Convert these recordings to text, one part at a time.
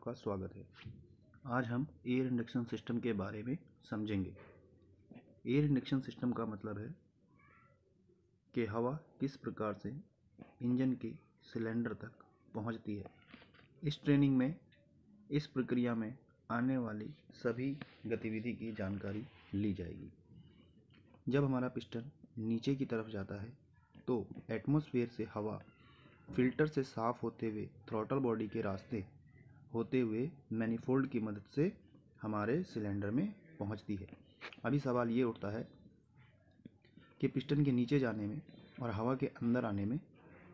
आपका स्वागत है। आज हम एयर इंडक्शन सिस्टम के बारे में समझेंगे। एयर इंडक्शन सिस्टम का मतलब है कि हवा किस प्रकार से इंजन के सिलेंडर तक पहुंचती है। इस ट्रेनिंग में इस प्रक्रिया में आने वाली सभी गतिविधि की जानकारी ली जाएगी। जब हमारा पिस्टन नीचे की तरफ जाता है तो एटमॉस्फेयर से हवा फिल्टर से साफ होते हुए थ्रॉटल बॉडी के रास्ते होते हुए मैनिफोल्ड की मदद से हमारे सिलेंडर में पहुंचती है। अभी सवाल ये उठता है कि पिस्टन के नीचे जाने में और हवा के अंदर आने में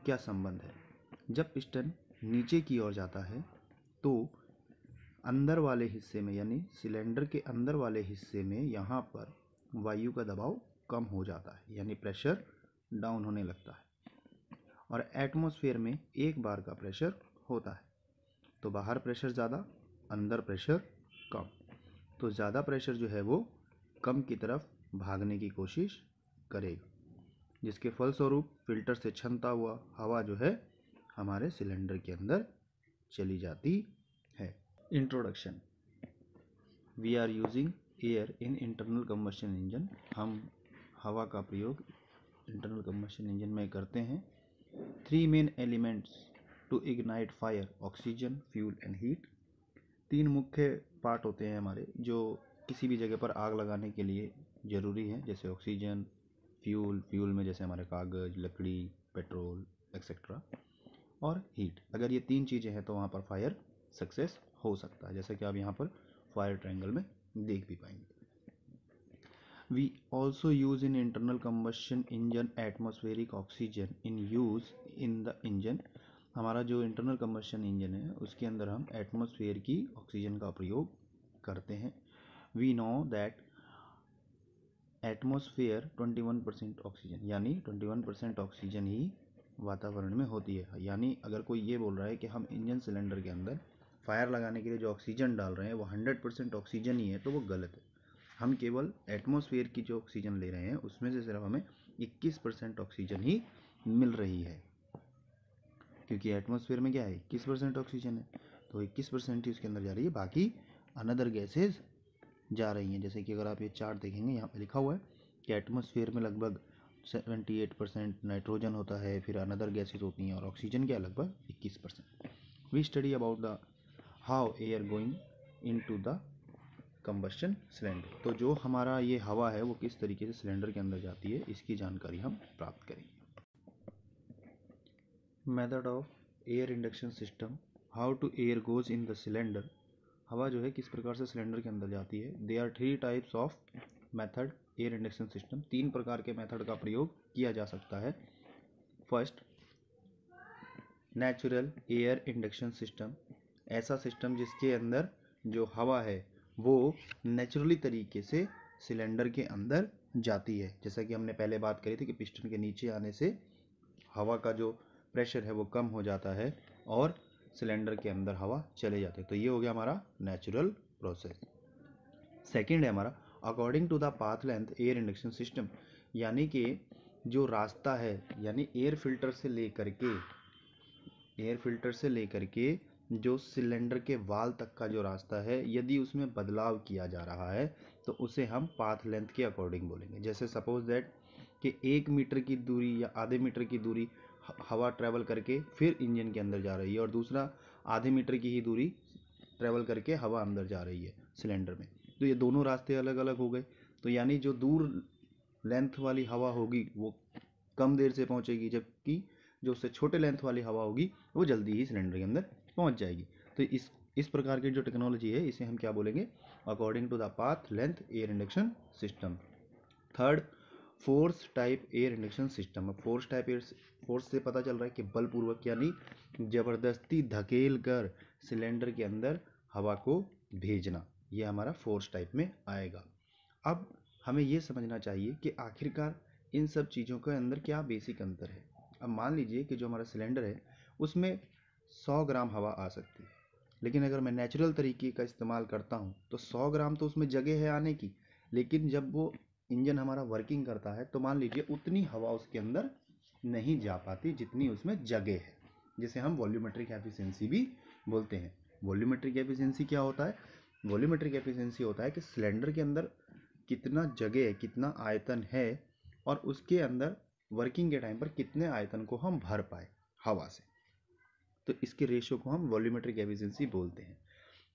क्या संबंध है। जब पिस्टन नीचे की ओर जाता है तो अंदर वाले हिस्से में यानी सिलेंडर के अंदर वाले हिस्से में यहाँ पर वायु का दबाव कम हो जाता है, यानी प्रेशर डाउन होने लगता है और एटमॉस्फेयर में एक बार का प्रेशर होता है। तो बाहर प्रेशर ज़्यादा, अंदर प्रेशर कम। तो ज़्यादा प्रेशर जो है वो कम की तरफ भागने की कोशिश करेगा, जिसके फलस्वरूप फिल्टर से छनता हुआ हवा जो है हमारे सिलेंडर के अंदर चली जाती है। Introduction. We are using air in internal combustion engine. हम हवा का प्रयोग इंटरनल कंबशन इंजन में करते हैं। 3 main elements to ignite fire: oxygen, fuel and heat. 3 मुख्य पार्ट होते हैं हमारे जो किसी भी जगह पर आग लगाने के लिए ज़रूरी है, जैसे ऑक्सीजन, फ्यूल में जैसे हमारे कागज़, लकड़ी, पेट्रोल एक्सेट्रा, और हीट। अगर ये 3 चीज़ें हैं तो वहाँ पर फायर सक्सेस हो सकता है, जैसे कि आप यहाँ पर फायर ट्रायंगल में देख भी पाएंगे। We also use in internal combustion engine atmospheric oxygen in use in the engine। हमारा जो इंटरनल कंबशन इंजन है उसके अंदर हम एटमॉस्फेयर की ऑक्सीजन का प्रयोग करते हैं। We know that atmosphere 21% oxygen, यानी 21% ऑक्सीजन ही वातावरण में होती है। यानी अगर कोई ये बोल रहा है कि हम इंजन सिलेंडर के अंदर फायर लगाने के लिए जो ऑक्सीजन डाल रहे हैं वो 100% ऑक्सीजन ही है, तो वो गलत है। हम केवल एटमॉस्फेयर की जो ऑक्सीजन ले रहे हैं उसमें से सिर्फ हमें 21% ऑक्सीजन ही मिल रही है, क्योंकि एटमॉस्फेयर में क्या है, 21% ऑक्सीजन है, तो 21% ही उसके अंदर जा रही है, बाकी अनदर गैसेज जा रही हैं। जैसे कि अगर आप ये चार्ट देखेंगे, यहाँ पे लिखा हुआ है कि एटमॉस्फेयर में लगभग 78% नाइट्रोजन होता है, फिर अनदर गैसेज होती हैं, और ऑक्सीजन क्या लगभग 21%। We study about the how air going into the combustion cylinder. तो जो हमारा ये हवा है वो किस तरीके से सिलेंडर के अंदर जाती है, इसकी जानकारी हम प्राप्त करेंगे। Method of air induction system: how to air goes in the cylinder. हवा जो है किस प्रकार से सिलेंडर के अंदर जाती है। They are 3 types of method air induction system. 3 प्रकार के मेथड का प्रयोग किया जा सकता है। First, natural air induction system. ऐसा सिस्टम जिसके अंदर जो हवा है वो नेचुरली तरीके से सिलेंडर के अंदर जाती है। जैसा कि हमने पहले बात करी थी कि पिस्टन के नीचे आने से हवा का जो प्रेशर है वो कम हो जाता है और सिलेंडर के अंदर हवा चले जाती है। तो ये हो गया हमारा नेचुरल प्रोसेस। सेकंड है हमारा according to the path length air induction system, यानी कि जो रास्ता है, यानी एयर फिल्टर से लेकर के जो सिलेंडर के वाल तक का जो रास्ता है, यदि उसमें बदलाव किया जा रहा है तो उसे हम पाथ लेंथ के अकॉर्डिंग बोलेंगे। जैसे सपोज दैट कि 1 मीटर की दूरी या आधे मीटर की दूरी हवा ट्रैवल करके फिर इंजन के अंदर जा रही है, और दूसरा आधे मीटर की ही दूरी ट्रैवल करके हवा अंदर जा रही है सिलेंडर में, तो ये दोनों रास्ते अलग अलग हो गए। तो यानी जो दूर लेंथ वाली हवा होगी वो कम देर से पहुंचेगी, जबकि जो उससे छोटे लेंथ वाली हवा होगी वो जल्दी ही सिलेंडर के अंदर पहुंच जाएगी। तो इस प्रकार की जो टेक्नोलॉजी है इसे हम क्या बोलेंगे, according to the path length air induction system. Third, force type air induction system. Force से पता चल रहा है कि बलपूर्वक, यानी ज़बरदस्ती धकेल कर सिलेंडर के अंदर हवा को भेजना, ये हमारा फोर्स टाइप में आएगा। अब हमें ये समझना चाहिए कि आखिरकार इन सब चीज़ों के अंदर क्या बेसिक अंतर है। अब मान लीजिए कि जो हमारा सिलेंडर है उसमें 100 ग्राम हवा आ सकती है, लेकिन अगर मैं नेचुरल तरीके का इस्तेमाल करता हूँ तो 100 ग्राम तो उसमें जगह है आने की, लेकिन जब वो इंजन हमारा वर्किंग करता है तो मान लीजिए उतनी हवा उसके अंदर नहीं जा पाती जितनी उसमें जगह है, जिसे हम वॉल्यूमेट्रिक एफिशिएंसी भी बोलते हैं। वॉल्यूमेट्रिक एफिशिएंसी क्या होता है? वॉल्यूमेट्रिक एफिशिएंसी होता है कि सिलेंडर के अंदर कितना जगह है, कितना आयतन है और उसके अंदर वर्किंग के टाइम पर कितने आयतन को हम भर पाए हवा से, तो इसके रेशियो को हम वॉल्यूमेट्रिक एफिशिएंसी बोलते हैं।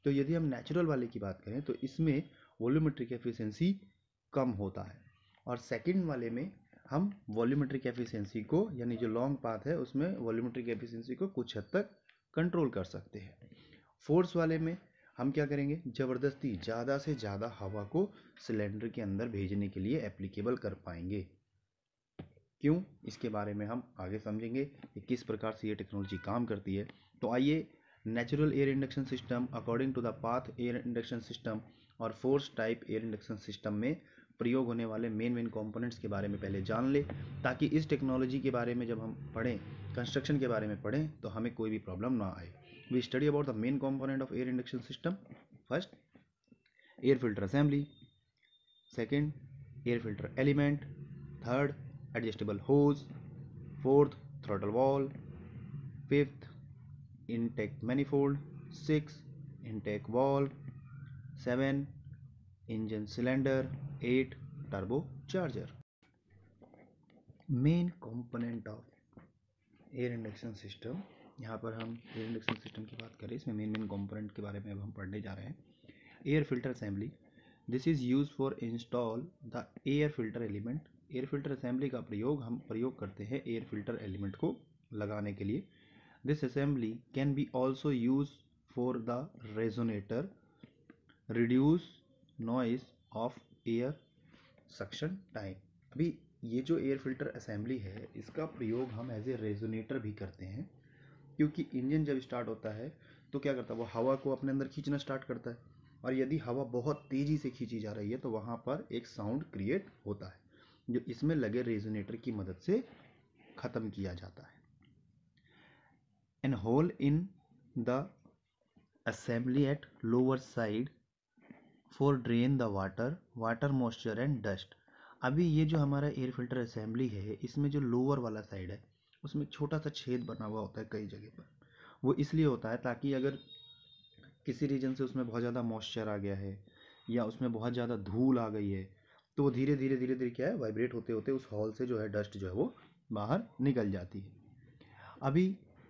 तो यदि हम नेचुरल वाले की बात करें तो इसमें वॉल्यूमेट्रिक एफिशिएंसी कम होता है, और सेकंड वाले में हम वॉल्यूमेट्रिक एफिशिएंसी को, यानी जो लॉन्ग पाथ है उसमें वॉल्यूमेट्रिक एफिशिएंसी को कुछ हद तक कंट्रोल कर सकते हैं। फोर्स वाले में हम क्या करेंगे, ज़बरदस्ती ज़्यादा से ज़्यादा हवा को सिलेंडर के अंदर भेजने के लिए एप्लीकेबल कर पाएंगे। क्यों, इसके बारे में हम आगे समझेंगे कि किस प्रकार से ये टेक्नोलॉजी काम करती है। तो आइए natural air induction system according to the path air induction system और force type air induction system में प्रयोग होने वाले मेन कंपोनेंट्स के बारे में पहले जान ले, ताकि इस टेक्नोलॉजी के बारे में जब हम पढ़ें, कंस्ट्रक्शन के बारे में पढ़ें, तो हमें कोई भी प्रॉब्लम ना आए। We study about the main component of air induction system. First, air filter assembly. Second, air filter element. Third, adjustable hose. Fourth, throttle valve. Fifth, intake manifold. Sixth, intake valve. 7, engine cylinder. 8, turbocharger. Main component of air induction system. यहाँ पर हम air induction system की बात करें, इसमें main component के बारे में अब हम पढ़ने जा रहे हैं। Air filter assembly, this is use for install the air filter element. Air filter assembly का हम प्रयोग करते हैं एयर फिल्टर एलिमेंट को लगाने के लिए। This assembly can be also use for the resonator, reduce noise of air suction time. अभी ये जो एयर फिल्टर असेंबली है, इसका प्रयोग हम एज ए रेजोनेटर भी करते हैं, क्योंकि इंजन जब स्टार्ट होता है तो क्या करता है, वो हवा को अपने अंदर खींचना स्टार्ट करता है, और यदि हवा बहुत तेज़ी से खींची जा रही है तो वहाँ पर एक साउंड क्रिएट होता है, जो इसमें लगे रेजोनेटर की मदद से ख़त्म किया जाता है। An hole in the assembly at lower side for drain the water moisture and dust. अभी ये जो हमारा एयर फिल्टर असेंबली है, इसमें जो लोअर वाला साइड है उसमें छोटा सा छेद बना हुआ होता है कई जगह पर। वो इसलिए होता है ताकि अगर किसी रीजन से उसमें बहुत ज़्यादा मॉइस्चर आ गया है या उसमें बहुत ज़्यादा धूल आ गई है, तो वो धीरे धीरे क्या है, वाइब्रेट होते होते उस हॉल से जो है डस्ट जो है वो बाहर निकल जाती है। अभी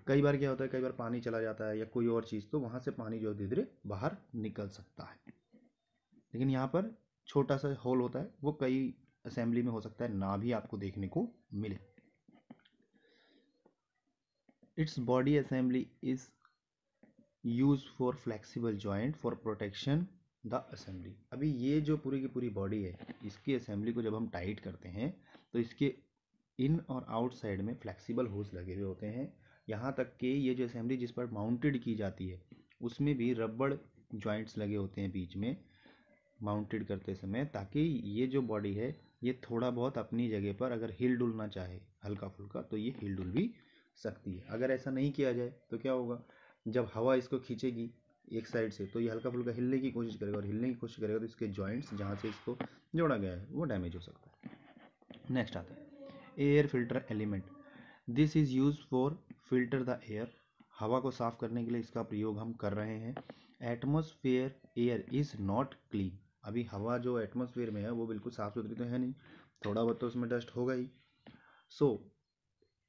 कई बार क्या होता है, कई बार पानी चला जाता है या कोई और चीज़, तो वहाँ से पानी जो धीरे धीरे बाहर निकल सकता है। लेकिन यहाँ पर छोटा सा होल होता है, वो कई असेंबली में हो सकता है ना भी आपको देखने को मिले। Its body assembly is use for flexible joint for protection the assembly. अभी ये जो पूरी की पूरी बॉडी है, इसकी असेंबली को जब हम टाइट करते हैं तो इसके इन और आउट साइड में फ्लेक्सिबल होल्स लगे हुए होते हैं। यहाँ तक कि ये जो असेंबली जिस पर माउंटेड की जाती है उसमें भी रबड़ जॉइंट्स लगे होते हैं बीच में माउंटेड करते समय, ताकि ये जो बॉडी है ये थोड़ा बहुत अपनी जगह पर अगर हिल डुलना चाहे हल्का फुल्का तो ये हिल डुल भी सकती है। अगर ऐसा नहीं किया जाए तो क्या होगा, जब हवा इसको खींचेगी एक साइड से तो ये हल्का फुल्का हिलने की कोशिश करेगा, और हिलने की कोशिश करेगा तो इसके जॉइंट्स जहाँ से इसको जोड़ा गया है वो डैमेज हो सकता है। नेक्स्ट आता है air filter element. This is use for filter the air. हवा को साफ करने के लिए इसका प्रयोग हम कर रहे हैं। Atmosphere air is not clean. अभी हवा जो एटमॉस्फेयर में है वो बिल्कुल साफ सुथरी तो है नहीं, थोड़ा बहुत तो उसमें डस्ट होगा ही। So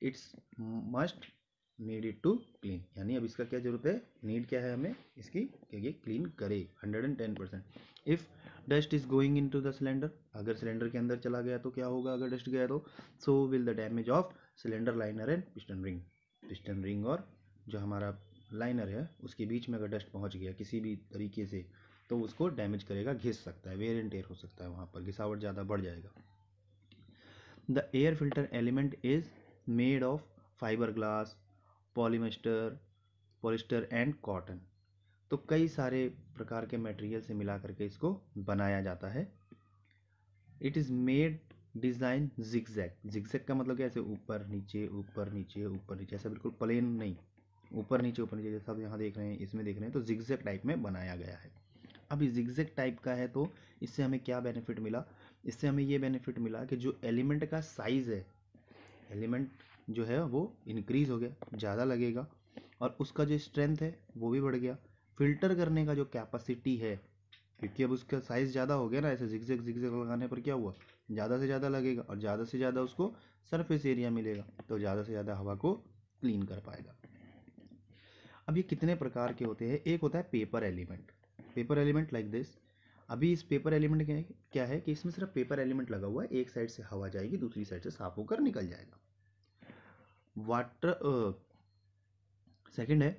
it's must needed to clean, यानी अब इसका क्या जरूरत है, नीड क्या है हमें इसकी, ये क्लीन करे 110%। If dust is going in to the cylinder, अगर सिलेंडर के अंदर चला गया तो क्या होगा, अगर डस्ट गया तो so will the damage of cylinder liner and piston ring. Piston ring और जो हमारा लाइनर है उसके बीच में अगर डस्ट पहुंच गया किसी भी तरीके से तो उसको डैमेज करेगा, घिस सकता है, वेयर एंड टेयर हो सकता है, वहाँ पर घिसावट ज़्यादा बढ़ जाएगा। The air filter element is made of fibre glass, polyester and cotton. तो कई सारे प्रकार के मटेरियल से मिला करके इसको बनाया जाता है। It is made design zigzag. Zigzag का मतलब क्या, ऐसे ऊपर नीचे ऊपर नीचे ऊपर नीचे, ऐसा बिल्कुल प्लेन नहीं, ऊपर नीचे जैसा आप यहाँ देख रहे हैं इसमें देख रहे हैं, तो जिगजैग टाइप में बनाया गया है। अब इस जिगजैग टाइप का है तो इससे हमें क्या बेनिफिट मिला, इससे हमें ये बेनिफिट मिला कि जो एलिमेंट का साइज़ है, एलिमेंट जो है वो इंक्रीज़ हो गया, ज़्यादा लगेगा, और उसका जो स्ट्रेंथ है वो भी बढ़ गया, फिल्टर करने का जो कैपेसिटी है, क्योंकि अब उसका साइज़ ज़्यादा हो गया ना, ऐसे जिगजैग जिगजैग लगाने पर क्या हुआ, ज़्यादा से ज़्यादा लगेगा और ज़्यादा से ज़्यादा उसको सरफेस एरिया मिलेगा, तो ज़्यादा से ज़्यादा हवा को क्लीन कर पाएगा। अब ये कितने प्रकार के होते हैं? एक होता है paper element. Paper element like this. अभी इस पेपर एलिमेंट क्या है कि इसमें सिर्फ पेपर एलिमेंट लगा हुआ है, एक साइड से हवा जाएगी, दूसरी साइड से साफ होकर निकल जाएगा। वाटर सेकंड है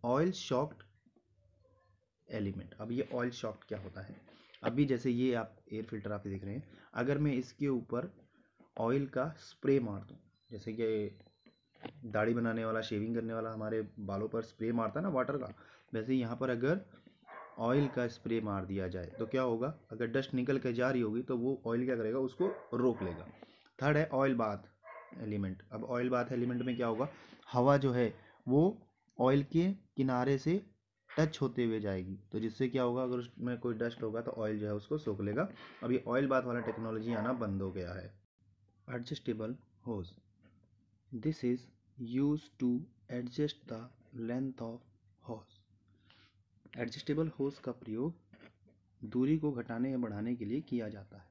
ऑयल शॉक्ड एलिमेंट। अब ये ऑयल शॉक्ड क्या होता है? अभी जैसे ये आप एयर फिल्टर आप देख रहे हैं, अगर मैं इसके ऊपर ऑयल का स्प्रे मार दूँ, जैसे कि दाढ़ी बनाने वाला, शेविंग करने वाला हमारे बालों पर स्प्रे मारता है ना वाटर का, वैसे यहाँ पर अगर ऑयल का स्प्रे मार दिया जाए तो क्या होगा? अगर डस्ट निकल के जा रही होगी तो वो ऑयल क्या करेगा, उसको रोक लेगा। थर्ड है ऑयल बाथ एलिमेंट। अब ऑयल बाथ एलिमेंट में क्या होगा, हवा जो है वो ऑयल के किनारे से टच होते हुए जाएगी, तो जिससे क्या होगा, अगर उसमें कोई डस्ट होगा तो ऑयल जो है उसको सोख लेगा। अब ये ऑयल बाथ वाला टेक्नोलॉजी आना बंद हो गया है। Adjustable hose, this is use to adjust the length of hose. Adjustable hose का प्रयोग दूरी को घटाने या बढ़ाने के लिए किया जाता है।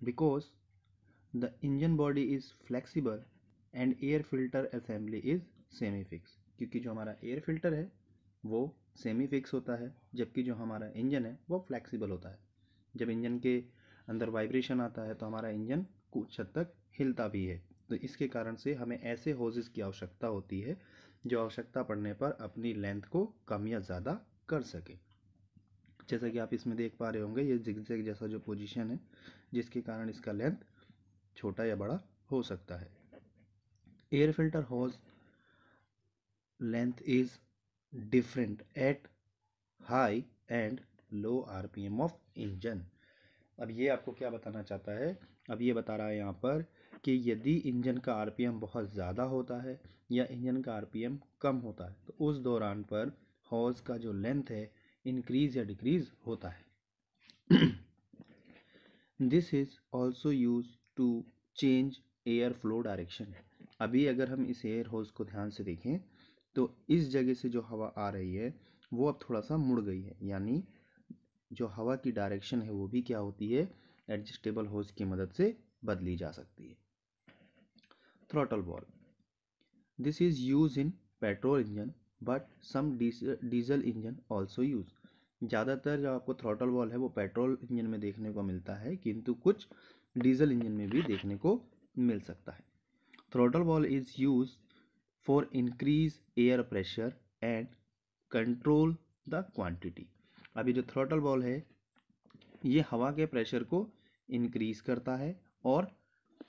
Because the engine body is flexible and air filter assembly is semi fix. क्योंकि जो हमारा एयर फिल्टर है वो सेमी फिक्स होता है, जबकि जो हमारा इंजन है वो फ्लेक्सिबल होता है। जब इंजन के अंदर वाइब्रेशन आता है तो हमारा इंजन कुछ हद तक हिलता भी है। तो इसके कारण से हमें ऐसे होजेस की आवश्यकता होती है जो आवश्यकता पड़ने पर अपनी लेंथ को कम या ज़्यादा कर सके। जैसा कि आप इसमें देख पा रहे होंगे, ये जिगजैग जैसा जो पोजीशन है, जिसके कारण इसका लेंथ छोटा या बड़ा हो सकता है। Air filter hose length is different at high and low RPM of engine. अब ये आपको क्या बताना चाहता है? अब ये बता रहा है यहाँ पर कि यदि इंजन का आरपीएम बहुत ज़्यादा होता है या इंजन का आरपीएम कम होता है तो उस दौरान पर हॉज का जो लेंथ है इंक्रीज या डिक्रीज होता है। This is also use to change air flow direction. अभी अगर हम इस एयर होज को ध्यान से देखें तो इस जगह से जो हवा आ रही है वो अब थोड़ा सा मुड़ गई है, यानी जो हवा की डायरेक्शन है वो भी क्या होती है, एडजस्टेबल होज की मदद से बदली जा सकती है। Throttle valve, this is use in petrol engine but some diesel engine also use. ज़्यादातर जो आपको थ्रॉटल वॉल्व है वो पेट्रोल इंजन में देखने को मिलता है, किंतु कुछ डीजल इंजन में भी देखने को मिल सकता है। Throttle valve is use for increase air pressure and control the quantity. अभी जो थ्रॉटल वॉल्व है ये हवा के प्रेशर को इंक्रीज करता है और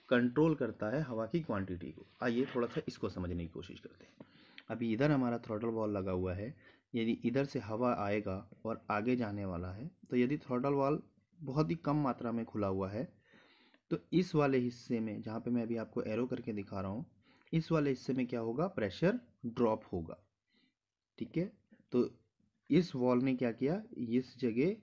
कंट्रोल करता है हवा की क्वांटिटी को। आइए थोड़ा सा इसको समझने की कोशिश करते हैं। अभी इधर हमारा थ्रॉटल वॉल्व लगा हुआ है, यदि इधर से हवा आएगा और आगे जाने वाला है, तो यदि थ्रॉटल वॉल्व बहुत ही कम मात्रा में खुला हुआ है तो इस वाले हिस्से में, जहाँ पे मैं अभी आपको एरो करके दिखा रहा हूँ, इस वाले हिस्से में क्या होगा, प्रेशर ड्रॉप होगा। ठीक है, तो इस वॉल्व ने क्या किया, इस जगह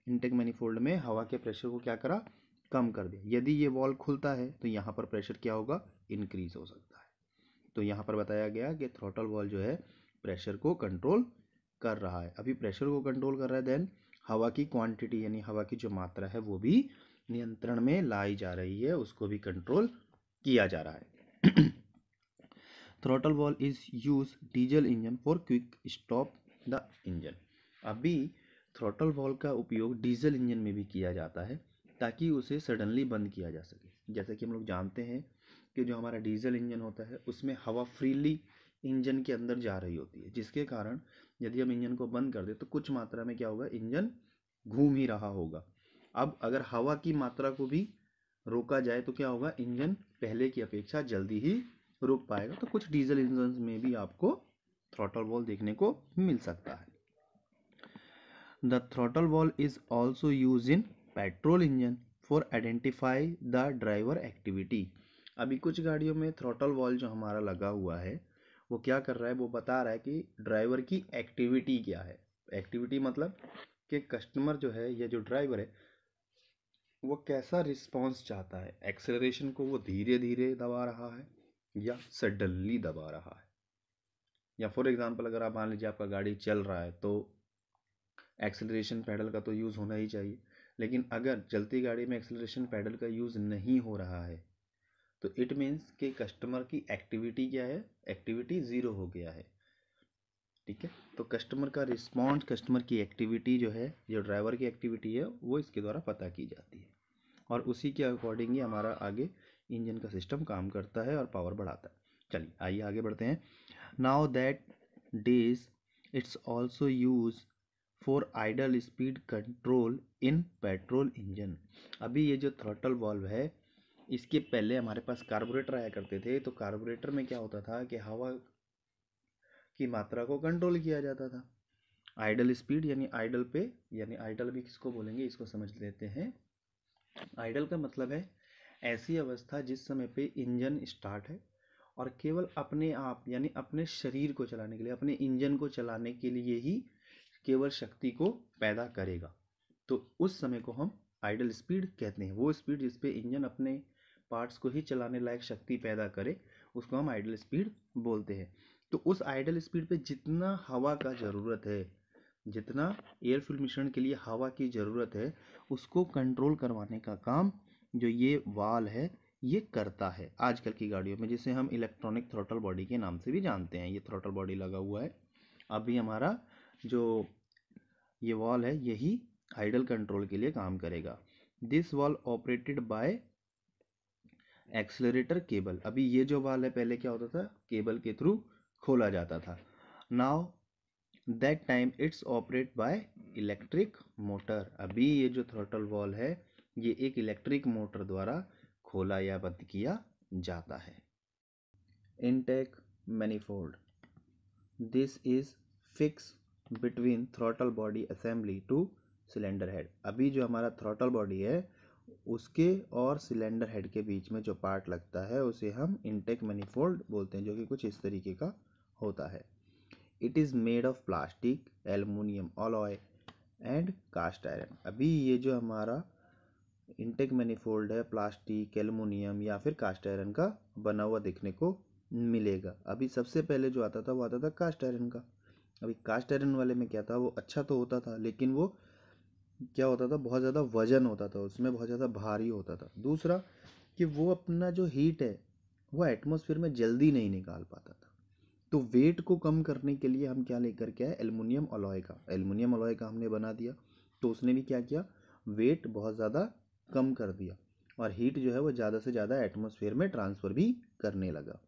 इनटेक मैनिफोल्ड में हवा के प्रेशर को क्या करा, कम कर दिया। यदि ये वॉल्व खुलता है तो यहाँ पर प्रेशर क्या होगा, इंक्रीज हो सकता है। तो यहाँ पर बताया गया कि थ्रॉटल वॉल्व जो है प्रेशर को कंट्रोल कर रहा है। अभी प्रेशर को कंट्रोल कर रहा है, देन हवा की क्वांटिटी यानी हवा की जो मात्रा है वो भी नियंत्रण में लाई जा रही है, उसको भी कंट्रोल किया जा रहा है। Throttle valve is use diesel engine for quick stop the engine. अभी थ्रॉटल वॉल्व का उपयोग डीजल इंजन में भी किया जाता है ताकि उसे सडनली बंद किया जा सके। जैसा कि हम लोग जानते हैं कि जो हमारा डीजल इंजन होता है उसमें हवा फ्रीली इंजन के अंदर जा रही होती है, जिसके कारण यदि हम इंजन को बंद कर दें तो कुछ मात्रा में क्या होगा, इंजन घूम ही रहा होगा। अब अगर हवा की मात्रा को भी रोका जाए तो क्या होगा, इंजन पहले की अपेक्षा जल्दी ही रुक पाएगा। तो कुछ डीजल इंजन में भी आपको थ्रॉटल वॉल्व देखने को मिल सकता है। The throttle valve is also use in petrol engine for identify the driver activity. अभी कुछ गाड़ियों में थ्रॉटल वॉल्व जो हमारा लगा हुआ है वो क्या कर रहा है, वो बता रहा है कि ड्राइवर की एक्टिविटी क्या है। एक्टिविटी मतलब कि कस्टमर जो है या जो ड्राइवर है वो कैसा रिस्पॉन्स चाहता है, एक्सेलरेशन को वो धीरे धीरे दबा रहा है या सडनली दबा रहा है, या फॉर एग्जांपल अगर आप मान लीजिए आपका गाड़ी चल रहा है तो एक्सेलरेशन पैडल का तो यूज़ होना ही चाहिए, लेकिन अगर चलती गाड़ी में एक्सेलरेशन पैडल का यूज़ नहीं हो रहा है तो इट मीन्स कि कस्टमर की एक्टिविटी क्या है, एक्टिविटी ज़ीरो हो गया है। ठीक है, तो कस्टमर का रिस्पॉन्स, कस्टमर की एक्टिविटी जो है, जो ड्राइवर की एक्टिविटी है, वो इसके द्वारा पता की जाती है और उसी के अकॉर्डिंग ही हमारा आगे इंजन का सिस्टम काम करता है और पावर बढ़ाता है। चलिए आइए आगे बढ़ते हैं। Now that days it's also use for idle speed control in petrol engine. अभी ये जो थ्रॉटल वॉल्व है, इसके पहले हमारे पास कार्बोरेटर आया करते थे, तो कार्बोरेटर में क्या होता था कि हवा की मात्रा को कंट्रोल किया जाता था। आइडल स्पीड यानी आइडल पे, यानी आइडल भी किसको बोलेंगे इसको समझ लेते हैं। आइडल का मतलब है ऐसी अवस्था जिस समय पे इंजन स्टार्ट है और केवल अपने आप यानी अपने शरीर को चलाने के लिए, अपने इंजन को चलाने के लिए ही केवल शक्ति को पैदा करेगा, तो उस समय को हम आइडल स्पीड कहते हैं। वो स्पीड जिस पे इंजन अपने पार्ट्स को ही चलाने लायक शक्ति पैदा करे उसको हम आइडल स्पीड बोलते हैं। तो उस आइडल स्पीड पे जितना हवा का ज़रूरत है, जितना एयर फ्यूल मिश्रण के लिए हवा की ज़रूरत है, उसको कंट्रोल करवाने का काम जो ये वाल है ये करता है आजकल की गाड़ियों में, जिसे हम इलेक्ट्रॉनिक थ्रॉटल बॉडी के नाम से भी जानते हैं। ये थ्रॉटल बॉडी लगा हुआ है, अभी हमारा जो ये वॉल है यही आइडल कंट्रोल के लिए काम करेगा। This wall operated by accelerator cable. अभी ये जो वाल है पहले क्या होता था, केबल के थ्रू खोला जाता था। Now that time it's operate by electric motor. अभी ये जो थ्रॉटल वॉल है ये एक इलेक्ट्रिक मोटर द्वारा खोला या बंद किया जाता है। Intake manifold, this is fix between throttle body assembly two cylinder head. अभी जो हमारा थ्रॉटल बॉडी है उसके और सिलेंडर हेड के बीच में जो पार्ट लगता है उसे हम इनटेक मैनिफोल्ड बोलते हैं, जो कि कुछ इस तरीके का होता है। It is made of plastic, aluminium alloy and cast iron. अभी ये जो हमारा इनटेक मैनिफोल्ड है प्लास्टिक, एल्युमिनियम या फिर कास्ट आयरन का बना हुआ देखने को मिलेगा। अभी सबसे पहले जो आता था वो आता था कास्ट आयरन का। अभी कास्ट आयरन वाले में क्या था, वो अच्छा तो होता था लेकिन वो क्या होता था, बहुत ज़्यादा वजन होता था उसमें, बहुत ज़्यादा भारी होता था। दूसरा कि वो अपना जो हीट है वो एटमॉस्फेयर में जल्दी नहीं निकाल पाता था। तो वेट को कम करने के लिए हम क्या लेकर के आए, एल्युमिनियम अलॉय का। एल्युमिनियम अलॉय का हमने बना दिया तो उसने भी क्या किया, वेट बहुत ज़्यादा कम कर दिया और हीट जो है वो ज़्यादा से ज़्यादा एटमॉस्फेयर में ट्रांसफ़र भी करने लगा,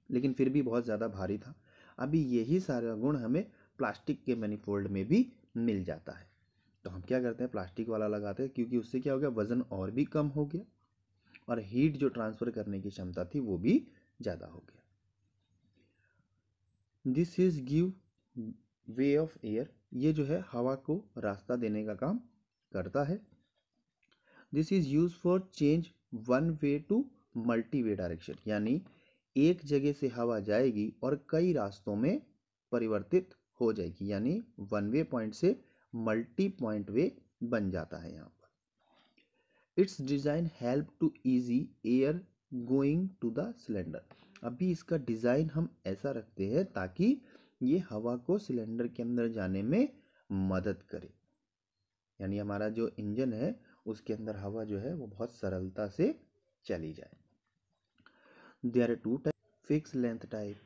लेकिन फिर भी बहुत ज़्यादा भारी था। अभी यही सारा गुण हमें प्लास्टिक के मैनिफोल्ड में भी मिल जाता है। तो हम क्या करते हैं, प्लास्टिक वाला लगाते हैं, क्योंकि उससे क्या हो गया, वज़न और भी कम हो गया और हीट जो ट्रांसफ़र करने की क्षमता थी वो भी ज़्यादा हो गया। This is give way of air, ये जो है हवा को रास्ता देने का काम करता है। This is use for change one way to multi way direction, यानी एक जगह से हवा जाएगी और कई रास्तों में परिवर्तित हो जाएगी, यानी वन वे पॉइंट से मल्टी पॉइंट वे बन जाता है यहाँ पर। It's design help to easy air going to the cylinder. अभी इसका डिज़ाइन हम ऐसा रखते हैं ताकि ये हवा को सिलेंडर के अंदर जाने में मदद करे, यानी हमारा जो इंजन है उसके अंदर हवा जो है वो बहुत सरलता से चली जाए। There are two type, fix length type,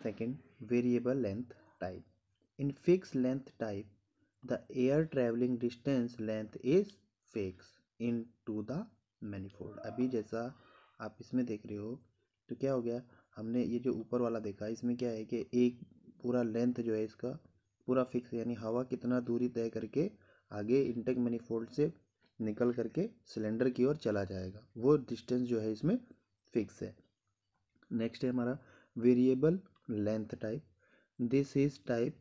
second variable length type. In fix length type the air travelling distance length is fix in to the manifold. अभी जैसा आप इसमें देख रहे हो तो क्या हो गया, हमने ये जो ऊपर वाला देखा इसमें क्या है कि एक पूरा लेंथ जो है इसका पूरा फिक्स, यानी हवा कितना दूरी तय करके आगे इनटेक मैनिफोल्ड से निकल करके सिलेंडर की ओर चला जाएगा, वो डिस्टेंस जो है इसमें फिक्स है। नेक्स्ट है हमारा variable length type. This is type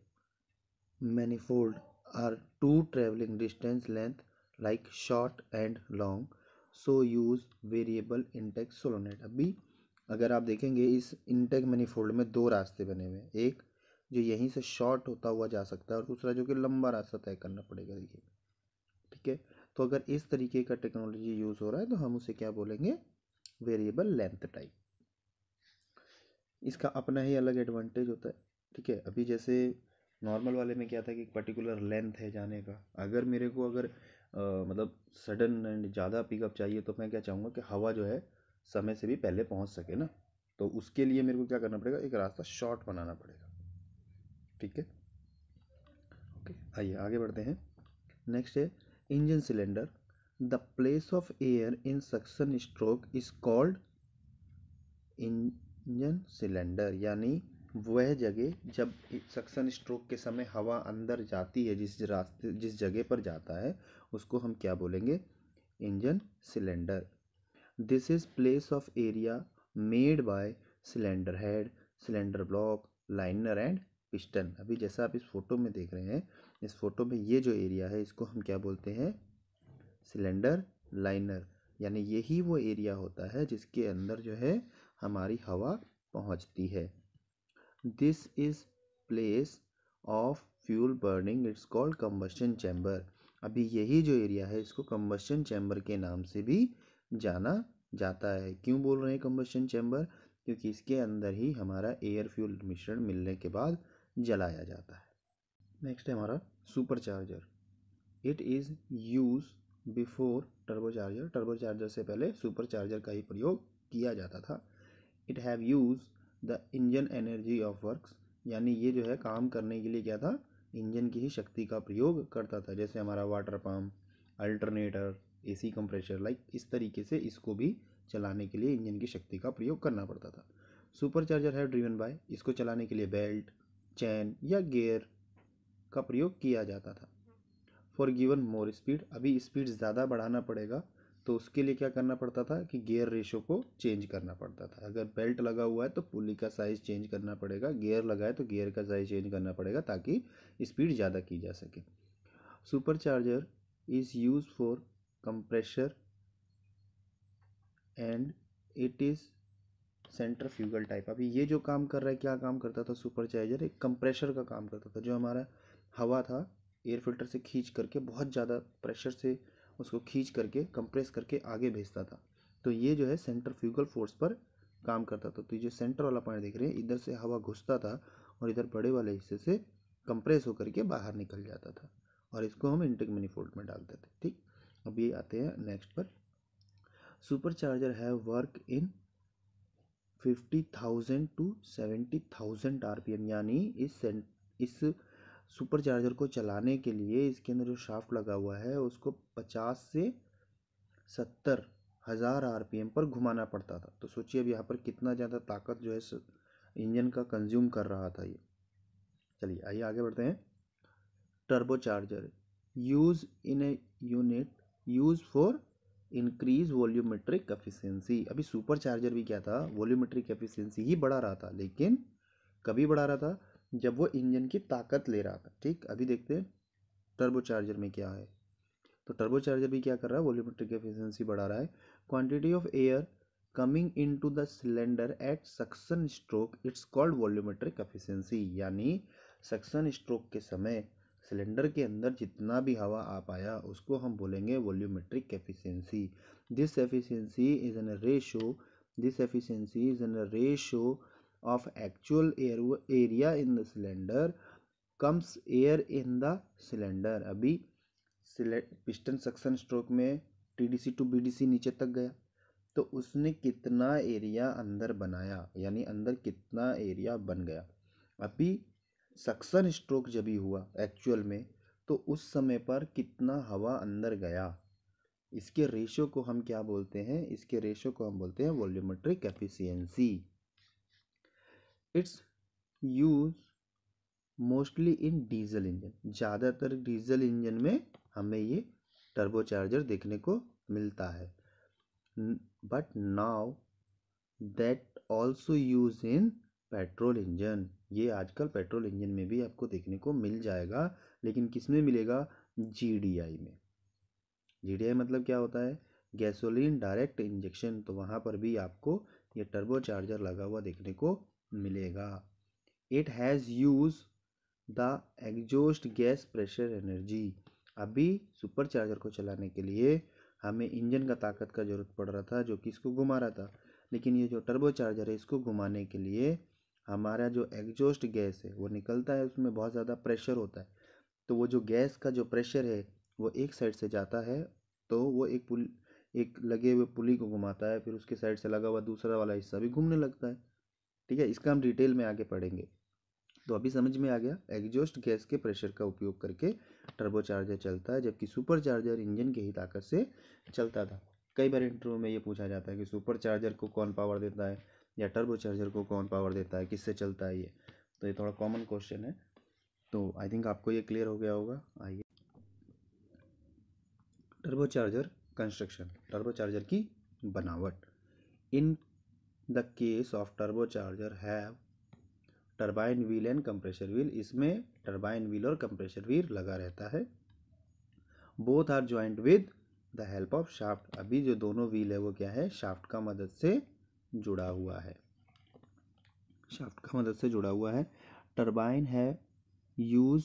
manifold are two travelling distance length like short and long, so use variable intake solenoid. अभी अगर आप देखेंगे इस इनटेक मैनिफोल्ड में दो रास्ते बने हुए हैं, एक जो यहीं से शॉर्ट होता हुआ जा सकता है और दूसरा जो कि लंबा रास्ता तय करना पड़ेगा ये, ठीक है। तो अगर इस तरीके का टेक्नोलॉजी यूज़ हो रहा है तो हम उसे क्या बोलेंगे, वेरिएबल लेंथ टाइप। इसका अपना ही अलग एडवांटेज होता है। ठीक है। अभी जैसे नॉर्मल वाले में क्या था कि एक पर्टिकुलर लेंथ है जाने का, अगर मेरे को अगर मतलब सडन एंड ज़्यादा पिकअप चाहिए तो मैं क्या चाहूँगा कि हवा जो है समय से भी पहले पहुँच सके ना, तो उसके लिए मेरे को क्या करना पड़ेगा, एक रास्ता शॉर्ट बनाना पड़ेगा। ठीक है, ओके, आइए आगे बढ़ते हैं। नेक्स्ट है engine cylinder. The place of air in suction stroke is called engine cylinder, यानी वह जगह जब सक्शन स्ट्रोक के समय हवा अंदर जाती है, जिस जगह पर जाता है उसको हम क्या बोलेंगे, engine cylinder. This is place of area made by cylinder head, cylinder block, liner and piston. अभी जैसा आप इस फोटो में देख रहे हैं, इस फोटो में ये जो एरिया है इसको हम क्या बोलते हैं, सिलेंडर लाइनर, यानी यही वो एरिया होता है जिसके अंदर जो है हमारी हवा पहुंचती है। This is place of fuel burning, it's called combustion chamber. अभी यही जो एरिया है इसको कंबस्शन चैम्बर के नाम से भी जाना जाता है। क्यों बोल रहे हैं कंबस्शन चैम्बर, क्योंकि इसके अंदर ही हमारा एयर फ्यूल मिश्रण मिलने के बाद जलाया जाता है। नेक्स्ट है हमारा super charger. It is use before turbocharger, turbocharger से पहले सुपर चार्जर का ही प्रयोग किया जाता था। It have use the engine energy of works, यानी ये जो है काम करने के लिए क्या था, इंजन की ही शक्ति का प्रयोग करता था। जैसे हमारा water pump, alternator, AC compressor, like इस तरीके से इसको भी चलाने के लिए इंजन की शक्ति का प्रयोग करना पड़ता था। सुपर चार्जर है ड्रिवन बाय, इसको चलाने के लिए बेल्ट, चैन या गियर का प्रयोग किया जाता था। फॉर गिवन मोर स्पीड, अभी स्पीड ज़्यादा बढ़ाना पड़ेगा तो उसके लिए क्या करना पड़ता था कि गियर रेशो को चेंज करना पड़ता था। अगर बेल्ट लगा हुआ है तो पुली का साइज़ चेंज करना पड़ेगा, गियर लगा है तो गियर का साइज़ चेंज करना पड़ेगा ताकि स्पीड ज़्यादा की जा सके। Super charger is use for compressor and it is centrifugal type. अभी ये जो काम कर रहा है, क्या काम करता था सुपर चार्जर, एक कंप्रेशर का काम करता था। जो हमारा हवा था एयर फिल्टर से खींच करके बहुत ज़्यादा प्रेशर से उसको खींच करके कंप्रेस करके आगे भेजता था। तो ये जो है सेंट्रीफ्यूगल फोर्स पर काम करता था। तो ये जो सेंटर वाला पॉइंट देख रहे हैं, इधर से हवा घुसता था और इधर बड़े वाले हिस्से से कंप्रेस होकर के बाहर निकल जाता था और इसको हम इनटेक मैनिफोल्ड में डालते थे। ठीक, अब ये आते हैं नेक्स्ट पर। सुपर चार्जर है वर्क इन 50,000 टू 70,000 RPM, यानी इस सुपर चार्जर को चलाने के लिए इसके अंदर जो शाफ्ट लगा हुआ है उसको 50 से 70,000 RPM पर घुमाना पड़ता था। तो सोचिए अब यहाँ पर कितना ज़्यादा ताकत जो है इंजन का कंज्यूम कर रहा था ये। चलिए आइए आगे बढ़ते हैं। Turbo charger use in a unit use for increase volumetric efficiency. अभी सुपर चार्जर भी क्या था, वॉल्यूमेट्रिक एफिशिएंसी ही बढ़ा रहा था, लेकिन कभी बढ़ा रहा था, जब वो इंजन की ताकत ले रहा था। ठीक, अभी देखते हैं टर्बो चार्जर में क्या है। तो टर्बो चार्जर भी क्या कर रहा है, वॉल्यूमेट्रिक एफिशिएंसी बढ़ा रहा है। Quantity of air coming into the cylinder eight suction stroke, it's called volumetric efficiency, यानी सक्शन स्ट्रोक के समय सिलेंडर के अंदर जितना भी हवा आ पाया उसको हम बोलेंगे volumetric efficiency. This efficiency is an ratio this efficiency is an ratio of actual area in the cylinder comes air in the cylinder. अभी पिस्टन सक्शन स्ट्रोक में टीडीसी टू बीडीसी नीचे तक गया तो उसने कितना एरिया अंदर बनाया, यानी अंदर कितना एरिया बन गया। अभी सक्शन स्ट्रोक जब भी हुआ एक्चुअल में तो उस समय पर कितना हवा अंदर गया, इसके रेशो को हम क्या बोलते हैं, इसके रेशो को हम बोलते हैं volumetric efficiency. It's use mostly in diesel engine, ज़्यादातर डीजल इंजन में हमें ये टर्बो चार्जर देखने को मिलता है। But now that also use in petrol engine, ये आजकल पेट्रोल इंजन में भी आपको देखने को मिल जाएगा, लेकिन किस में मिलेगा, जीडीआई में। जीडीआई मतलब क्या होता है, गैसोलीन डायरेक्ट इंजेक्शन, तो वहाँ पर भी आपको ये टर्बो चार्जर लगा हुआ देखने को मिलेगा। It has use the exhaust gas pressure energy. अभी सुपर चार्जर को चलाने के लिए हमें इंजन का ताकत का ज़रूरत पड़ रहा था जो कि इसको घुमा रहा था, लेकिन ये जो टर्बो चार्जर है इसको घुमाने के लिए हमारा जो एग्जॉस्ट गैस है वो निकलता है, उसमें बहुत ज़्यादा प्रेशर होता है, तो वो जो गैस का जो प्रेशर है वो एक साइड से जाता है, तो वो एक लगे हुए पुली को घुमाता है, फिर उसके साइड से लगा हुआ दूसरा वाला हिस्सा भी घूमने लगता है। ठीक है, इसका हम डिटेल में आगे पढ़ेंगे। तो अभी समझ में आ गया, एग्जॉस्ट गैस के प्रेशर का उपयोग करके टर्बोचार्जर चलता है, जबकि सुपरचार्जर इंजन के ही ताकत से चलता था। कई बार इंटरव्यू में ये पूछा जाता है कि सुपरचार्जर को कौन पावर देता है या टर्बोचार्जर को कौन पावर देता है, किससे चलता है ये। तो ये थोड़ा कॉमन क्वेश्चन है, तो आई थिंक आपको ये क्लियर हो गया होगा। आइए, टर्बोचार्जर कंस्ट्रक्शन, टर्बोचार्जर की बनावट। In the case of turbocharger have turbine wheel and compressor wheel, इसमें टरबाइन व्हील और कंप्रेशर व्हील लगा रहता है। Both are joint with the help of shaft, अभी जो दोनों व्हील है वो क्या है, शाफ्ट का मदद से जुड़ा हुआ है, शाफ्ट का मदद से जुड़ा हुआ है। टरबाइन है use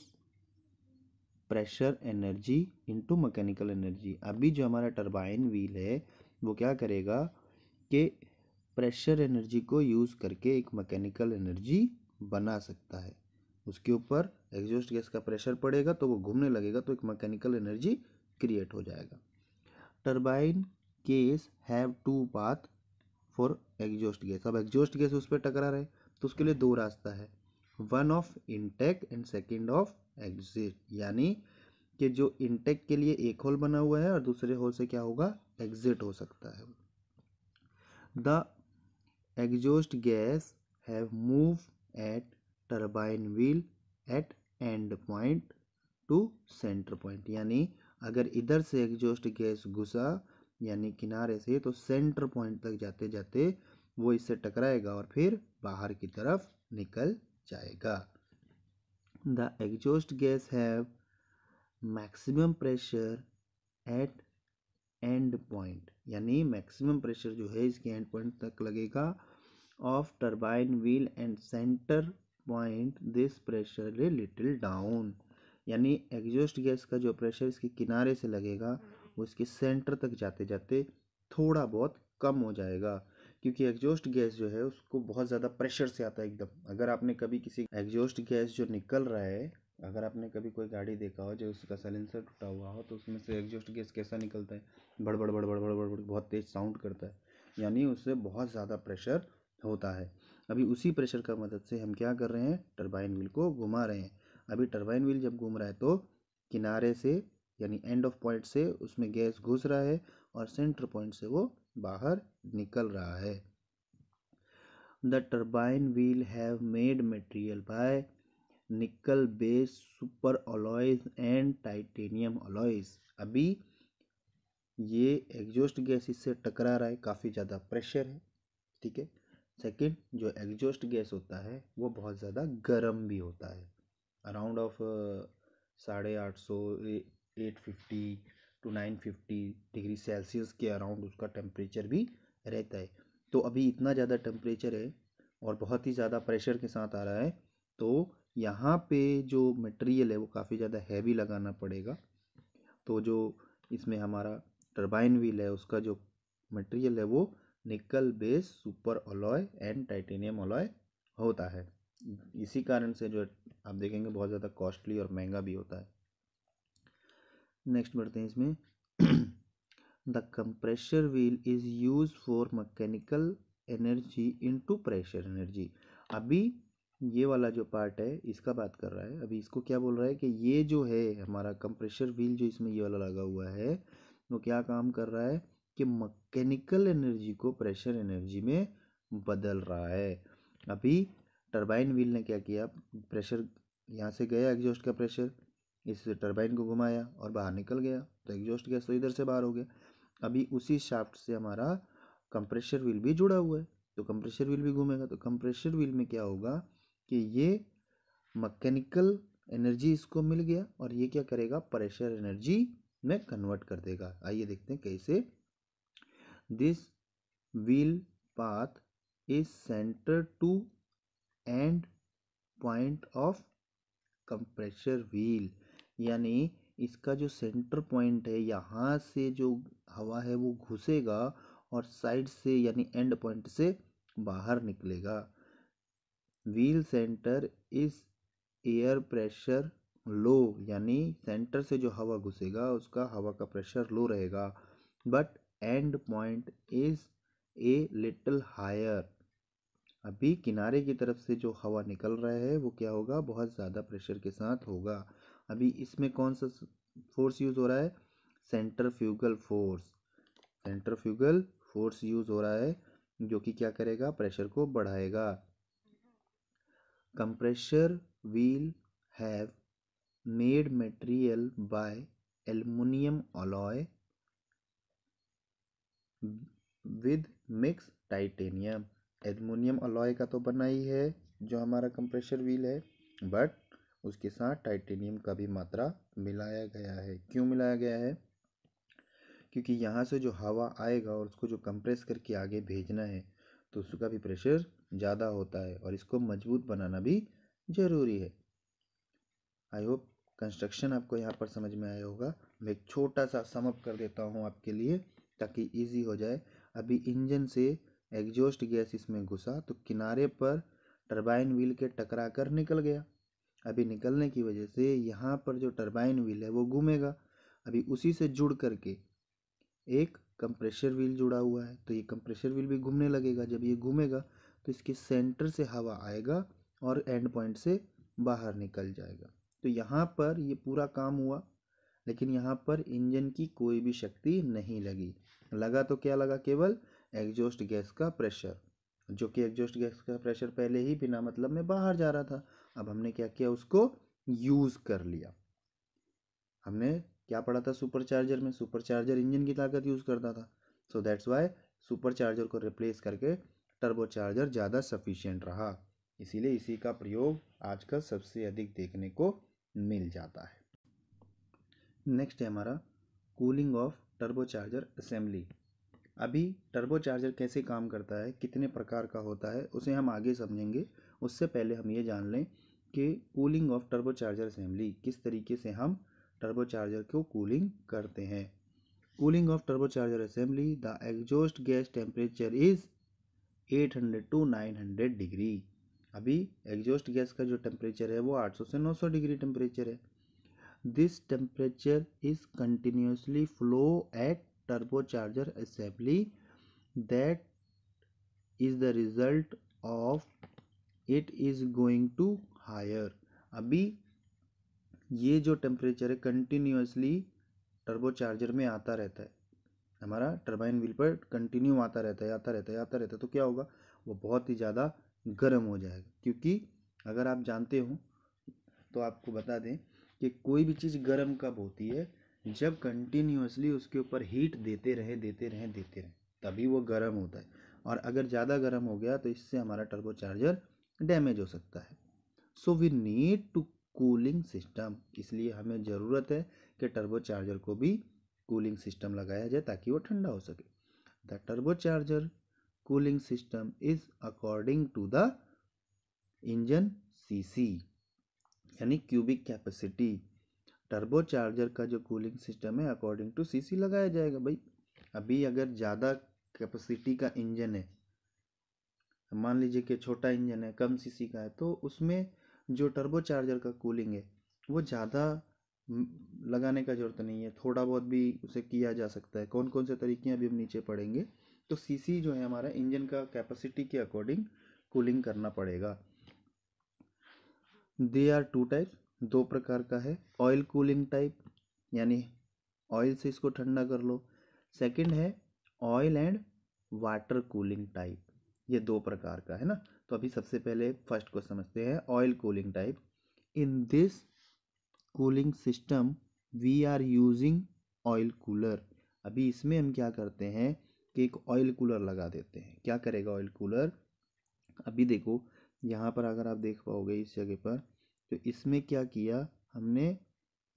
pressure energy into mechanical energy, अभी जो हमारा टरबाइन व्हील है वो क्या करेगा कि प्रेशर एनर्जी को यूज़ करके एक मैकेनिकल एनर्जी बना सकता है। उसके ऊपर एग्जॉस्ट गैस का प्रेशर पड़ेगा तो वो घूमने लगेगा, तो एक मैकेनिकल एनर्जी क्रिएट हो जाएगा। Turbine case have two path for exhaust gas, अब एग्जॉस्ट गैस उस पर टकरा रहे तो उसके लिए दो रास्ता है, one of intake and second of exit, यानी कि जो इनटेक के लिए एक होल बना हुआ है और दूसरे होल से क्या होगा, एग्जिट हो सकता है। The exhaust gas have moved at turbine wheel at end point to center point, यानी अगर इधर से एग्जॉस्ट गैस घुसा यानी किनारे से, तो सेंटर पॉइंट तक जाते जाते वो इससे टकराएगा और फिर बाहर की तरफ निकल जाएगा। The exhaust guys have maximum pressure at and point, यानी मैक्सिमम प्रेशर जो है इसके एंड पॉइंट तक लगेगा of turbine wheel and centre point this pressure a little down, यानी एग्जॉस्ट गैस का जो प्रेशर इसके किनारे से लगेगा वो इसके सेंटर तक जाते जाते थोड़ा बहुत कम हो जाएगा, क्योंकि एग्जॉस्ट गैस जो है उसको बहुत ज़्यादा प्रेशर से आता है एकदम। अगर आपने कभी किसी एग्जॉस्ट गैस जो निकल रहा है, अगर आपने कभी कोई गाड़ी देखा हो जो उसका साइलेंसर टूटा हुआ हो, तो उसमें से एग्जॉस्ट गैस कैसा निकलता है, बड़बड़ बड़बड़ बड़बड़ बड़ बहुत तेज साउंड करता है, यानी उससे बहुत ज़्यादा प्रेशर होता है। अभी उसी प्रेशर का मदद से हम क्या कर रहे हैं, टरबाइन व्हील को घुमा रहे हैं। अभी टरबाइन व्हील जब घूम रहा है तो किनारे से यानी एंड ऑफ पॉइंट से उसमें गैस घुस रहा है और सेंटर पॉइंट से वो बाहर निकल रहा है। The turbine wheel have made material by nickel base super alloys and titanium alloys, अभी ये एग्जॉस्ट गैस इससे टकरा रहा है, काफ़ी ज़्यादा प्रेशर है। ठीक है, सेकंड, जो एग्जॉस्ट गैस होता है वो बहुत ज़्यादा गर्म भी होता है, around of 850 850 to 950 degree Celsius के अराउंड उसका टेम्परेचर भी रहता है। तो अभी इतना ज़्यादा टेम्परेचर है और बहुत ही ज़्यादा प्रेशर के साथ आ रहा है, तो यहाँ पे जो मटेरियल है वो काफ़ी ज़्यादा हैवी लगाना पड़ेगा। तो जो इसमें हमारा टरबाइन व्हील है उसका जो मटेरियल है वो निकल base super alloy and titanium alloy होता है, इसी कारण से जो आप देखेंगे बहुत ज़्यादा कॉस्टली और महंगा भी होता है। नेक्स्ट बढ़ते हैं इसमें। The compressor wheel is use for mechanical energy into pressure energy, अभी ये वाला जो पार्ट है इसका बात कर रहा है। अभी इसको क्या बोल रहा है कि ये जो है हमारा कंप्रेशर व्हील जो इसमें ये वाला लगा हुआ है वो क्या काम कर रहा है कि मैकेनिकल एनर्जी को प्रेशर एनर्जी में बदल रहा है। अभी टरबाइन व्हील ने क्या किया, प्रेशर यहाँ से गया एग्जॉस्ट का प्रेशर, इस टरबाइन को घुमाया और बाहर निकल गया, तो एग्जॉस्ट गैस तो इधर से बाहर हो गया। अभी उसी शाफ्ट से हमारा कंप्रेशर व्हील भी जुड़ा हुआ है, तो कंप्रेशर व्हील भी घूमेगा, तो कंप्रेशर व्हील में क्या होगा कि ये मैकेनिकल एनर्जी इसको मिल गया और ये क्या करेगा, प्रेशर एनर्जी में कन्वर्ट कर देगा। आइए देखते हैं कैसे। This wheel path is centre to end point of compressor wheel, यानी इसका जो सेंटर पॉइंट है यहाँ से जो हवा है वो घुसेगा और साइड से यानी एंड पॉइंट से बाहर निकलेगा। Wheel centre is air pressure low, यानी सेंटर से जो हवा घुसेगा उसका हवा का प्रेशर लो रहेगा, but end point is a little higher. अभी किनारे की तरफ से जो हवा निकल रहा है वो क्या होगा, बहुत ज़्यादा प्रेशर के साथ होगा। अभी इसमें कौन सा फोर्स यूज़ हो रहा है, centrifugal force. Centrifugal force use हो रहा है जो कि क्या करेगा, प्रेशर को बढ़ाएगा। Compressor wheel have made material by aluminium alloy with mix titanium. Aluminium alloy का तो बना ही है जो हमारा कंप्रेसर व्हील है, बट उसके साथ टाइटेनियम का भी मात्रा मिलाया गया है। क्यों मिलाया गया है, क्योंकि यहाँ से जो हवा आएगा और उसको जो कंप्रेस करके आगे भेजना है तो उसका भी प्रेशर ज़्यादा होता है और इसको मजबूत बनाना भी ज़रूरी है। आई होप कंस्ट्रक्शन आपको यहाँ पर समझ में आया होगा। मैं एक छोटा सा समअप कर देता हूँ आपके लिए ताकि इजी हो जाए। अभी इंजन से एग्जॉस्ट गैस इसमें घुसा तो किनारे पर टरबाइन व्हील के टकरा कर निकल गया। अभी निकलने की वजह से यहाँ पर जो टरबाइन व्हील है वो घूमेगा। अभी उसी से जुड़ करके एक कंप्रेसर व्हील जुड़ा हुआ है तो ये कंप्रेसर व्हील भी घूमने लगेगा। जब ये घूमेगा तो इसके सेंटर से हवा आएगा और एंड पॉइंट से बाहर निकल जाएगा। तो यहाँ पर ये पूरा काम हुआ, लेकिन यहाँ पर इंजन की कोई भी शक्ति नहीं लगी। लगा तो क्या लगा, केवल एग्जॉस्ट गैस का प्रेशर, जो कि एग्जॉस्ट गैस का प्रेशर पहले ही बिना मतलब में बाहर जा रहा था। अब हमने क्या किया, उसको यूज़ कर लिया। हमने क्या पढ़ा था सुपरचार्जर में, सुपरचार्जर इंजन की ताकत यूज़ करता था। सो दैट्स वाई सुपरचार्जर को रिप्लेस करके टर्बोचार्जर ज़्यादा सफिशिएंट रहा, इसीलिए इसी का प्रयोग आजकल सबसे अधिक देखने को मिल जाता है। नेक्स्ट है हमारा कूलिंग ऑफ टर्बोचार्जर असेंबली। अभी टर्बोचार्जर कैसे काम करता है, कितने प्रकार का होता है, उसे हम आगे समझेंगे। उससे पहले हम ये जान लें कि कूलिंग ऑफ टर्बोचार्जर असेंबली किस तरीके से हम टर्बोचार्जर को कूलिंग करते हैं। Cooling of turbocharger assembly, the exhaust gas temperature is 800 to 900 degree. अभी एग्जॉस्ट गैस का जो टेम्परेचर है वो 800 से 900 डिग्री टेम्परेचर है। This temperature is continuously flow at turbocharger assembly, that is the result of it is going to higher. अभी ये जो टेम्परेचर है कंटिन्यूसली टर्बोचार्जर में आता रहता है, हमारा टरबाइन व्हील पर कंटिन्यू आता रहता है, आता रहता है, आता रहता है। तो क्या होगा, वो बहुत ही ज़्यादा गर्म हो जाएगा। क्योंकि अगर आप जानते हो तो आपको बता दें कि कोई भी चीज़ गर्म कब होती है, जब कंटिन्यूसली उसके ऊपर हीट देते रहें तभी वो गर्म होता है। और अगर ज़्यादा गर्म हो गया तो इससे हमारा टर्बोचार्जर डैमेज हो सकता है। So we need to cooling system, इसलिए हमें ज़रूरत है कि टर्बोचार्जर को भी कूलिंग सिस्टम लगाया जाए ताकि वो ठंडा हो सके। The turbocharger cooling system is according to the engine CC, यानी क्यूबिक कैपेसिटी। टर्बोचार्जर का जो कूलिंग सिस्टम है अकॉर्डिंग टू सीसी लगाया जाएगा। भाई अभी अगर ज़्यादा कैपेसिटी का इंजन है, मान लीजिए कि छोटा इंजन है, कम सीसी का है, तो उसमें जो टर्बोचार्जर का कूलिंग है वो ज़्यादा लगाने का ज़रूरत नहीं है, थोड़ा बहुत भी उसे किया जा सकता है। कौन कौन से तरीके अभी हम नीचे पढ़ेंगे। तो सीसी जो है हमारा इंजन का कैपेसिटी के अकॉर्डिंग कूलिंग करना पड़ेगा। दे आर टू टाइप्स, दो प्रकार का है। ऑयल कूलिंग टाइप, यानी ऑयल से इसको ठंडा कर लो। सेकंड है oil and water cooling type, ये दो प्रकार का है ना। तो अभी सबसे पहले फर्स्ट को समझते हैं, oil cooling type. In this cooling system we are using oil cooler. अभी इसमें हम क्या करते हैं कि एक ऑयल कूलर लगा देते हैं। क्या करेगा ऑयल कूलर, अभी देखो यहाँ पर अगर आप देख पाओगे इस जगह पर, तो इसमें क्या किया हमने,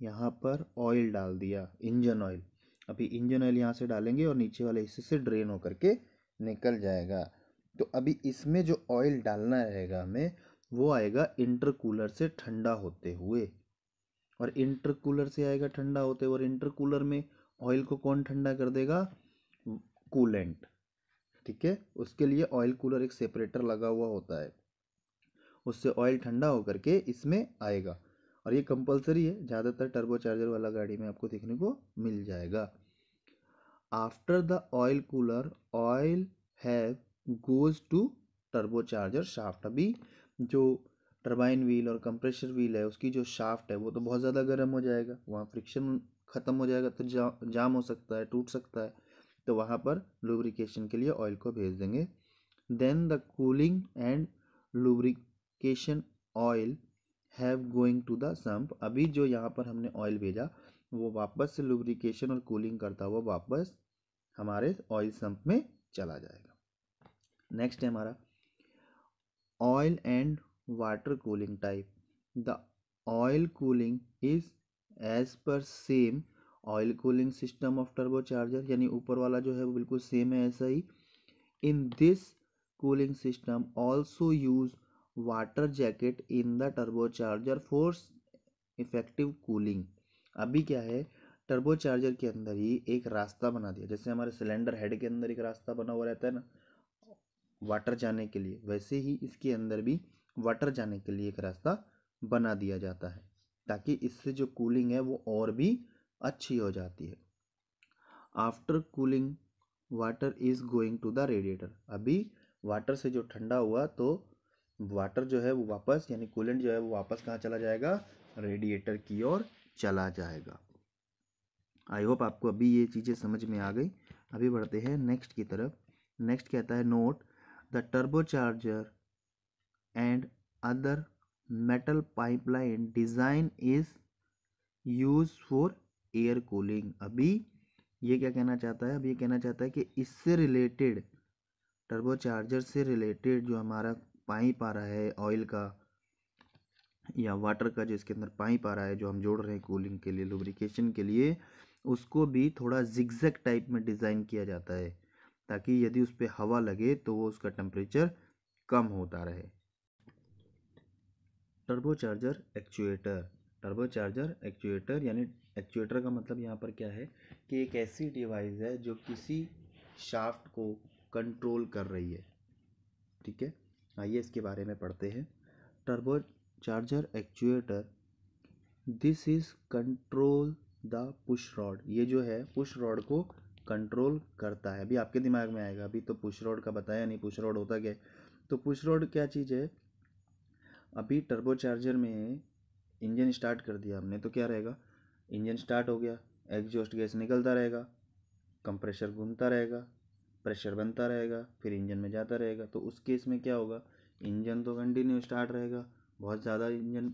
यहाँ पर ऑयल डाल दिया, इंजन ऑयल। अभी इंजन ऑयल यहाँ से डालेंगे और नीचे वाले हिस्से से ड्रेन होकर के निकल जाएगा। तो अभी इसमें जो ऑयल डालना रहेगा हमें, वो आएगा इंटरकूलर से ठंडा होते हुए, और इंटरकूलर से आएगा ठंडा होते हुए, और इंटरकूलर में ऑयल को कौन ठंडा कर देगा, कूलेंट। ठीक है, उसके लिए ऑयल कूलर एक सेपरेटर लगा हुआ होता है। उससे ऑयल ठंडा होकर के इसमें आएगा, और ये कंपलसरी है, ज़्यादातर टर्बोचार्जर वाला गाड़ी में आपको देखने को मिल जाएगा। After the oil cooler oil have goes to turbocharger shaft. अभी जो टरबाइन व्हील और कंप्रेशर व्हील है उसकी जो शाफ्ट है वो तो बहुत ज़्यादा गर्म हो जाएगा, वहाँ फ्रिक्शन ख़त्म हो जाएगा तो जाम हो सकता है, टूट सकता है, तो वहाँ पर लुब्रिकेशन के लिए ऑयल को भेज देंगे। Then the cooling and lubrication oil have going to the sump. अभी जो यहाँ पर हमने ऑयल भेजा वो वापस से लुब्रिकेशन और कूलिंग करता हुआ वापस हमारे ऑयल सम्प में चला जाएगा। नेक्स्ट है हमारा oil and water cooling type. The oil cooling is as per same oil cooling system of turbocharger, यानी ऊपर वाला जो है वो बिल्कुल सेम है ऐसा ही। In this cooling system also use water jacket in the turbocharger for effective cooling. अभी क्या है, टर्बोचार्जर के अंदर ही एक रास्ता बना दिया, जैसे हमारे सिलेंडर हेड के अंदर एक रास्ता बना हुआ रहता है ना वाटर जाने के लिए, वैसे ही इसके अंदर भी वाटर जाने के लिए एक रास्ता बना दिया जाता है, ताकि इससे जो कूलिंग है वो और भी अच्छी हो जाती है। After cooling water is going to the radiator. अभी वाटर से जो ठंडा हुआ तो वाटर जो है वो वापस, यानी कूलेंट जो है वो वापस कहाँ चला जाएगा, रेडिएटर की ओर चला जाएगा। आई होप आपको अभी ये चीज़ें समझ में आ गई। अभी बढ़ते हैं नेक्स्ट की तरफ। नेक्स्ट कहता है note the turbocharger and other metal pipeline design is use for air cooling. अभी ये क्या कहना चाहता है, अभी ये कहना चाहता है कि इससे रिलेटेड, टर्बोचार्जर से रिलेटेड जो हमारा पाइप आ रहा है ऑयल का या वाटर का, जो इसके अंदर पाइप आ रहा है जो हम जोड़ रहे हैं कूलिंग के लिए, लुब्रिकेशन के लिए, उसको भी थोड़ा जिगजैग टाइप में डिज़ाइन किया जाता है, ताकि यदि उस पर हवा लगे तो वो उसका टेम्परेचर कम होता रहे। Turbocharger actuator. टर्बोचार्जर एक्चुएटर यानी एक्चुएटर का मतलब यहाँ पर क्या है कि एक ऐसी डिवाइस है जो किसी शाफ्ट को कंट्रोल कर रही है। ठीक है, आइए इसके बारे में पढ़ते हैं। Turbocharger actuator, this is control the push rod. ये जो है पुश रॉड को कंट्रोल करता है। अभी आपके दिमाग में आएगा, अभी तो पुश रॉड का बताया नहीं, पुश रॉड होता क्या है। तो पुश रॉड क्या चीज़ है, अभी टर्बोचार्जर में इंजन स्टार्ट कर दिया हमने तो क्या रहेगा, इंजन स्टार्ट हो गया, एग्जॉस्ट गैस निकलता रहेगा, कंप्रेशर घूमता रहेगा, प्रेशर बनता रहेगा, फिर इंजन में जाता रहेगा। तो उस केस में क्या होगा, इंजन तो कंटिन्यू स्टार्ट रहेगा, बहुत ज़्यादा इंजन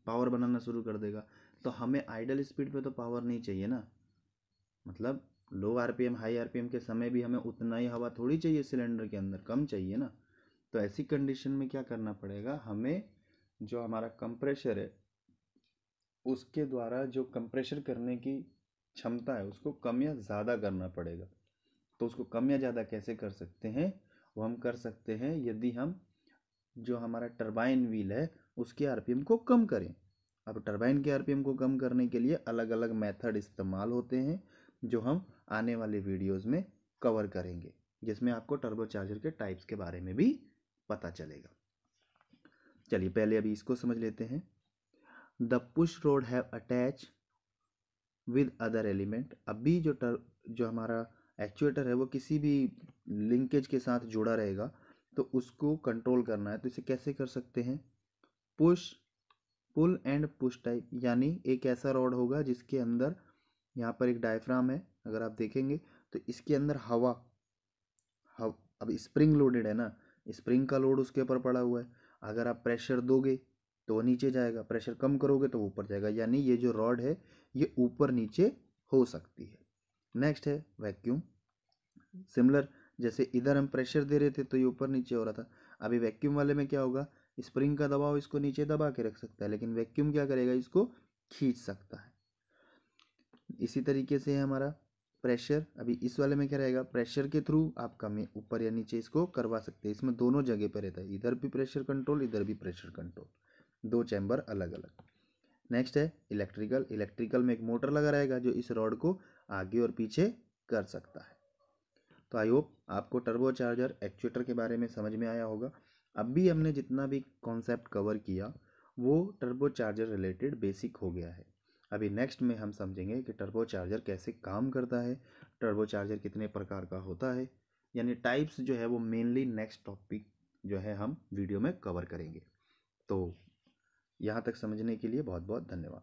पावर बनाना शुरू कर देगा। तो हमें आइडल स्पीड पे तो पावर नहीं चाहिए ना, मतलब लो आरपीएम हाई आरपीएम के समय भी हमें उतना ही हवा थोड़ी चाहिए सिलेंडर के अंदर, कम चाहिए ना। तो ऐसी कंडीशन में क्या करना पड़ेगा, हमें जो हमारा कंप्रेशर है उसके द्वारा जो कंप्रेशर करने की क्षमता है उसको कम या ज़्यादा करना पड़ेगा। तो उसको कम या ज़्यादा कैसे कर सकते हैं, वो हम कर सकते हैं यदि हम जो हमारा टरबाइन व्हील है उसके आरपीएम को कम करें। अब टरबाइन के आरपीएम को कम करने के लिए अलग अलग मेथड इस्तेमाल होते हैं जो हम आने वाले वीडियोस में कवर करेंगे, जिसमें आपको टर्बोचार्जर के टाइप्स के बारे में भी पता चलेगा। चलिए पहले अभी इसको समझ लेते हैं। The push road have attach with other element. अभी जो हमारा एक्चुएटर है वो किसी भी लिंकेज के साथ जुड़ा रहेगा, तो उसको कंट्रोल करना है तो इसे कैसे कर सकते हैं, push pull and push type. यानी एक ऐसा रॉड होगा जिसके अंदर यहाँ पर एक डायफ्राम है, अगर आप देखेंगे तो इसके अंदर हवा अब स्प्रिंग लोडेड है ना, स्प्रिंग का लोड उसके ऊपर पड़ा हुआ है। अगर आप प्रेशर दोगे तो वो नीचे जाएगा, प्रेशर कम करोगे तो वो ऊपर जाएगा, यानी ये जो रॉड है ये ऊपर नीचे हो सकती है। नेक्स्ट है वैक्यूम। सिमिलर, जैसे इधर हम प्रेशर दे रहे थे तो ये ऊपर नीचे हो रहा था, अभी वैक्यूम वाले में क्या होगा, स्प्रिंग का दबाव इसको नीचे दबा के रख सकता है, लेकिन वैक्यूम क्या करेगा, इसको खींच सकता है। इसी तरीके से हमारा प्रेशर, अभी इस वाले में क्या रहेगा, प्रेशर के थ्रू आप कम ऊपर या नीचे इसको करवा सकते हैं। इसमें दोनों जगह पे रहता है, इधर भी प्रेशर कंट्रोल इधर भी प्रेशर कंट्रोल, दो चैम्बर अलग अलग। नेक्स्ट है इलेक्ट्रिकल। इलेक्ट्रिकल में एक मोटर लगा रहेगा जो इस रॉड को आगे और पीछे कर सकता है। तो आई होप आपको टर्बोचार्जर एक्चुएटर के बारे में समझ में आया होगा। अभी हमने जितना भी कॉन्सेप्ट कवर किया वो टर्बो चार्जर रिलेटेड बेसिक हो गया है। अभी नेक्स्ट में हम समझेंगे कि टर्बो चार्जर कैसे काम करता है, टर्बो चार्जर कितने प्रकार का होता है, यानी टाइप्स जो है वो मेनली नेक्स्ट टॉपिक जो है हम वीडियो में कवर करेंगे। तो यहाँ तक समझने के लिए बहुत बहुत धन्यवाद।